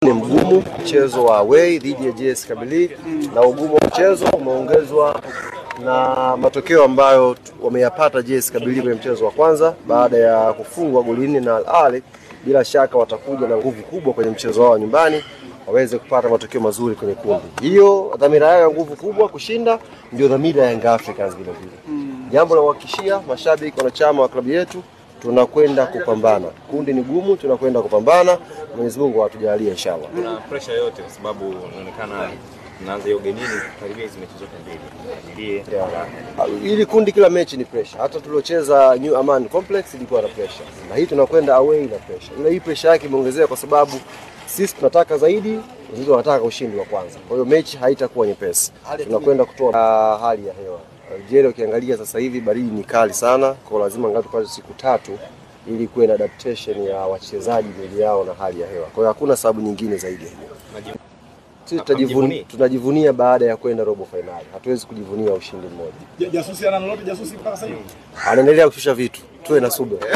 Ni mgumu mchezo wa away dhidi ya JS Kabylie, na ugumu wa mchezo umeongezwa na matokeo ambayo wameyapata JS Kabylie kwenye mchezo wa kwanza baada ya kufungwa goli 4 na Al Ahly. Bila shaka watakuja na nguvu kubwa kwenye mchezo wao nyumbani waweze kupata matokeo mazuri kwenye kundi. Hiyo dhamira yao ya nguvu kubwa kushinda ndio dhamira ya Young Africans vile vile. Jambo la kuhakikishia mashabiki wanachama wa klabu yetu, tunakwenda kupambana. Kundi ni gumu, tunakwenda kupambana. Mwenyezi Mungu atujalie inshallah. Kuna pressure yote kwa sababu inaonekana mnaanza ugenini karibia hizo mechi zote mbili. Ili kundi kila mechi ni pressure. Hata tuliocheza New Aman Complex ilikuwa na pressure. Na hii tunakwenda away na pressure. Ile hii pressure yake imeongezeka kwa sababu sisi tunataka zaidi, wengine wanataka ushindi wa kwanza. Kwa hiyo mechi haitakuwa nyepesi. Tunakwenda kutoa hali ya hewa. Algeria ukiangalia sasa hivi baridi ni kali sana, kwa lazima angalau tupate siku 3 ili kuwe na adaptation ya wachezaji mbele yao na hali ya hewa. Kwa hiyo hakuna sababu nyingine zaidi ya hiyo. Sisi tunajivunia baada ya kwenda robo finali. Hatuwezi kujivunia ushindi mmoja. Jasusi ana lolote jasusi mpaka sasa hivi? Anaendelea kushusha vitu. Tuwe na subira.